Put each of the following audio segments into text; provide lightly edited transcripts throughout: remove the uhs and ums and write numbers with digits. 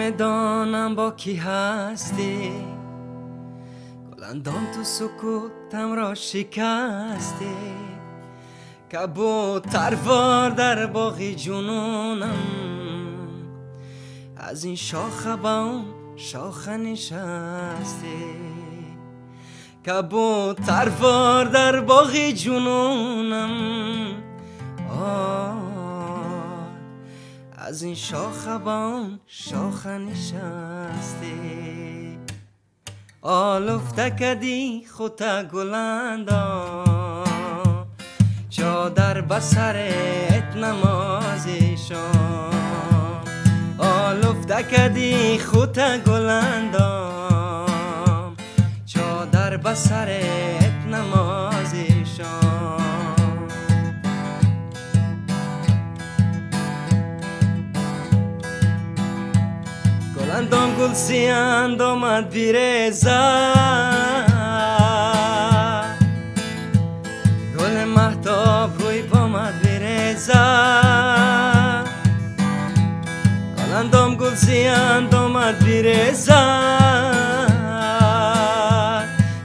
نمیدانم با کی هستی، گلندام تو سکوتم را شکستی. کبوتروار در باغی جنونم، از این شاخه به اون شاخه نشستی. کبوتروار در باغی جنونم، از این شاخه به اون شاخه نشستی. آلفته کدی خودت گلندام، چادر به سرت نمازی شام. آلفته کدی خودت گلندام، چادر به سرت نمازی شام. گلندام گل سیند آمد بیرزد، گل مهتاب روی پامد بیرزد. گلندام گل سیند آمد بیرزد،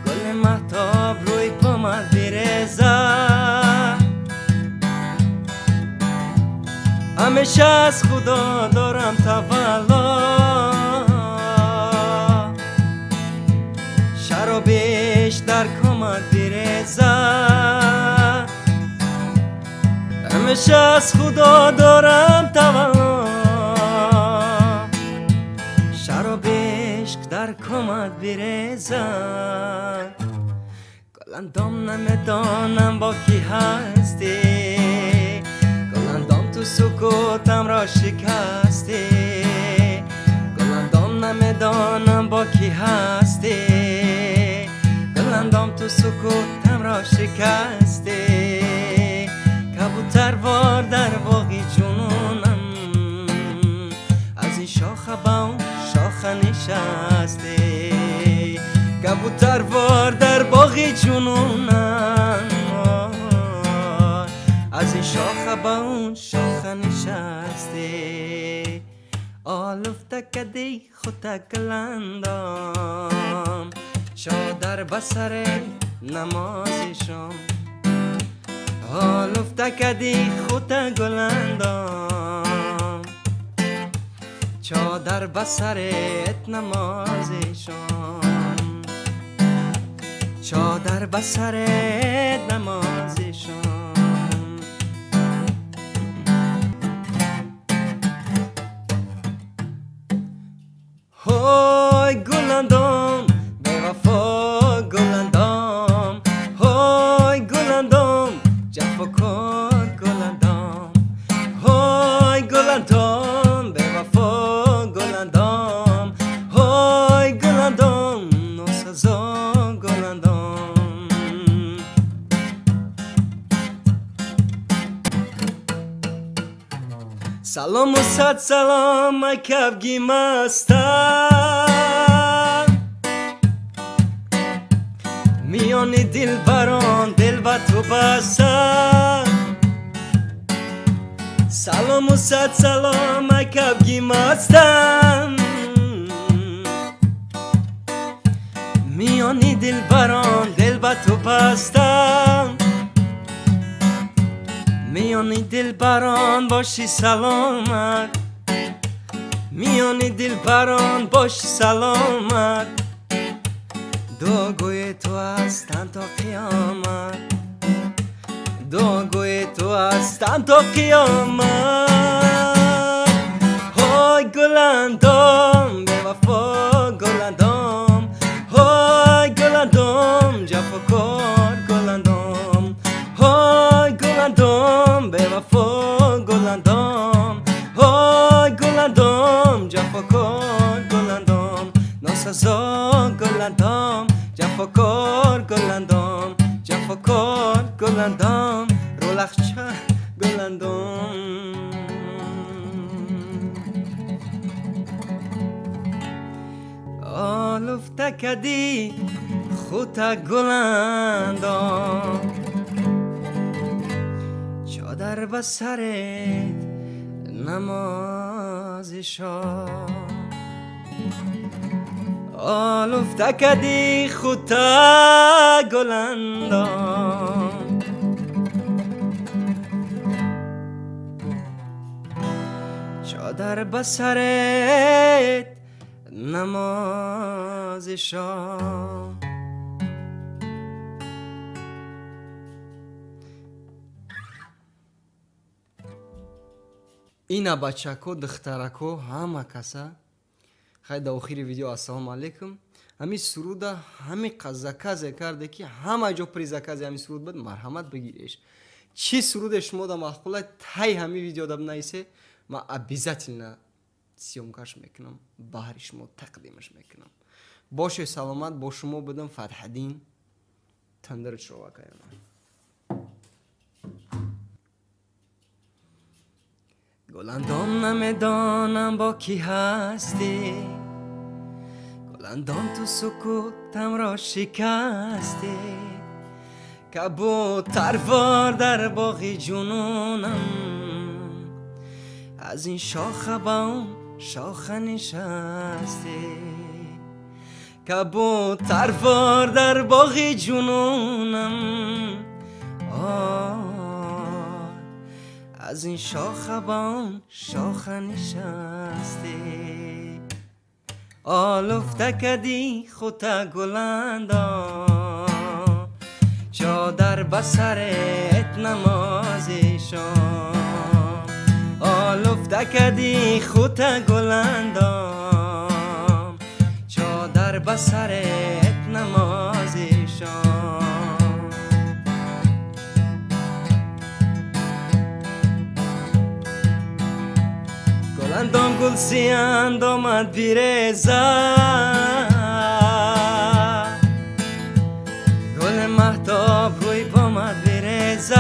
گل مهتاب روی پامد بیرزد. همیشه از خدا دارم تولا، شرابش در کامت بیرزد. همیشه از خدا دارم تولا، شرابش در کامت بیرزد. گلندام نمیدانم با کی هستی، گلندام تو سکوتم را شکستی. گلندام نمیدانم با کی هستی، گلندام تو سکوتم را شکستی. کبوتروار در باغی جنونم، از این شاخه به اون شاخه نشستی. کبوتروار در باغی جنونم، از این شاخه به اون شاخه نشستی. آلفته کدی خودت گلندام، چادر به سر نمازی شام. آلفته کدی خودت گلندام، چادر به سرت نمازی شام. چادر به سرت نمازی شام. های گلندام به وفا گلندام، های گلندام جفاکار گلندام. های گلندام به وفا گلندام، های گلندام ناسزا گلندام. سلام و صد سلام ای کبگی مستم، میان دل بران دل با تو بستم. سلام و صد سلام ای کبگی مستم، میان دل بران دل با تو بستم. میان دل بران باشی سلامت، میان دل بران باشی سلامت. دعاگوی تو هستن تا قیامت، دعاگوی تو هستن تا قیامت. های گلندام به وفا گلندام، های گلندام جفاکار گلندام. های گلندام به وفا گلندام، های گلندام جفاکار گلندام. ناسزا گلندام جفاکار گلندام، جفاکار گلندام رولخچه گلندام. آلفته کدی خودت گلندام، چادر به سرت نمازی شام. آلفته کدی خوتا گلندام چادر بسرت نماز شام اینا بچه‌کو دخترکو همه کسا خیلی در آخر ویدیو السلام علیکم همی سرود همی قزه کرده که همه جا پریزه همی سرود بود مرحمت بگیریش چی سرود شما دا مخوله تای همی ویدیو دب نیسه ما обязательно سیومکش میکنم بهر شما تقدیمش میکنم باشه سلامت با شما بدم فتح دین تندر چروکه من گلندام نمیدانم با کی هستی گلندام تو سکوتم را شکستی کبوتروار در باغ جنونم از این شاخه با اون شاخه نشستی کبوتروار در باغ جنونم از این شاخه با اون شاخه نشستی آلفته کدی خوتا گلندام چادر بسرت نماز شام آلفته کدی خوتا گلندام چادر بسرت نماز شام گلندام گل سیند آمد بیرزه گل مهتاب روی پامد بیرزه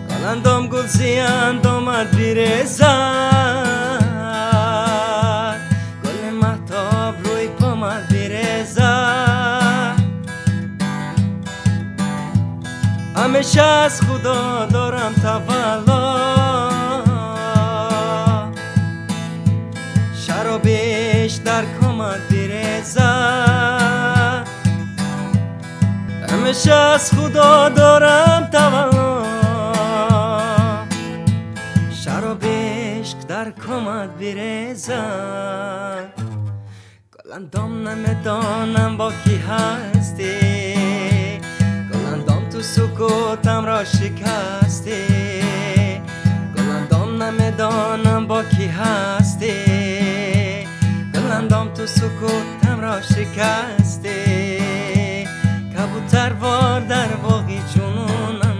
گلندام گل سیند آمد بیرزه گل مهتاب روی پامد بیرزه همیشه از خدا دارم تولا شرابش در کمد بیرزه همیشه از خدا دارم تولا شرابش در کمد بیرزه گلندام نمیدانم با کی هستی گلندام تو سکوتم را شکستی گلندام نمیدانم با کی هستی گلندام تو سکوتم را شکستی کبوتروار در باغ جنونم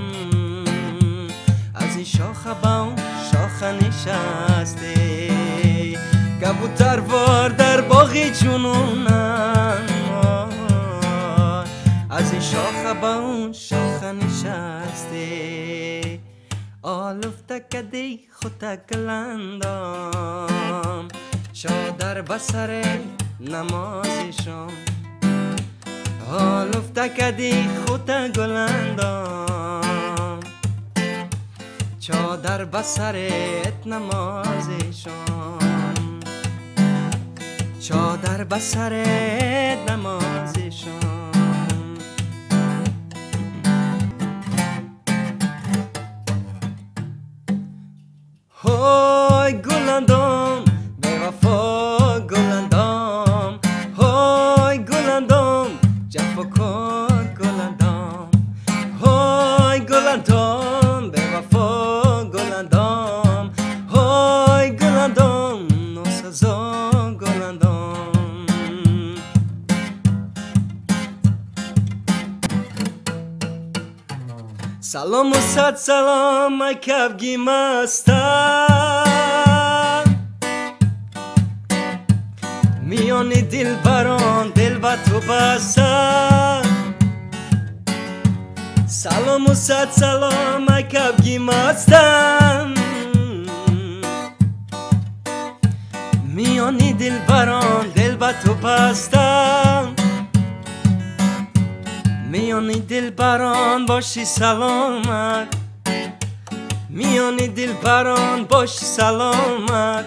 از این شاخه با اون شاخه نشستی کبوتروار در باغ جنونم از این شاخه با اون شاخه نشستی آلفته کدی خوتا گلندام چادر بسر نماز شام آلفته کدی خوتا گلندام چادر بسرت نماز شام چادر بسرت نماز شام های گلندام بی‌وفا گلندام های گلندام جفاکار گلندام های گلندام بی‌وفا گلندام های گلندام ناسزا گلندام سلام و صد سلام ای کفگی مستم میان دل بران دل با تو بستم سلام و صد سلام ای کفگی مستم میان دل بران دل با تو بستم میان دل بران باشی سلامت میان دل بران باشی سلامت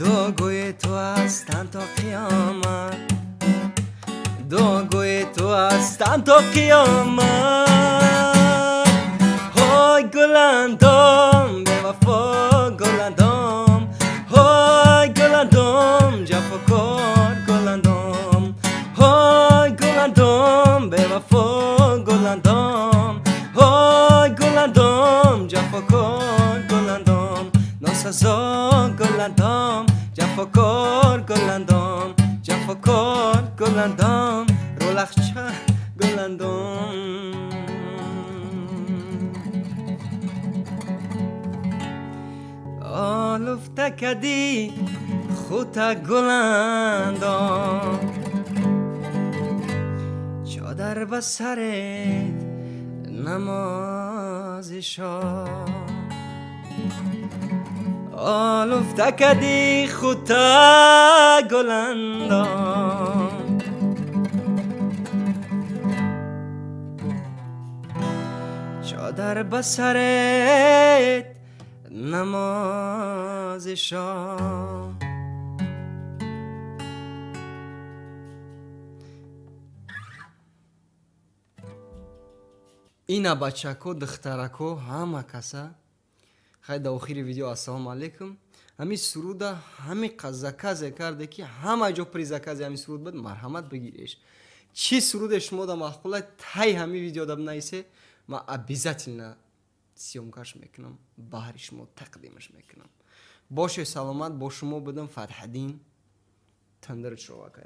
دعاگوی تو هستن تا قیامت دعاگوی تو هستن تا قیامت های گلندام به وفا گلندام های گلندام جفاکار گلندام های گلندام به وفا گلندام های گلندام جفاکار گلندام ناسزا گلندام جفاکار گلندام جفاکار گلندام رولخچه گلندام آلفته کدی خوتا گلندام چادر به سرت نماز شام آلفته کدی خوتا گلندام چادر به سرت نماز شام اینا بچه‌کو دخترکو همه کسا خیلی در آخر ویدیو السلام علیکم همی سروده همی قزکازه کرده که همه جا پریزکازه همی سرود بود مرحمت بگیریش چی سرود شما دا محقوله تای همی ویدیو دب نیسه ما обязательно سیومکش میکنم بهر شما تقدیمش میکنم باشه سلامت با شما بدم فرحدین تندرت شو واقعا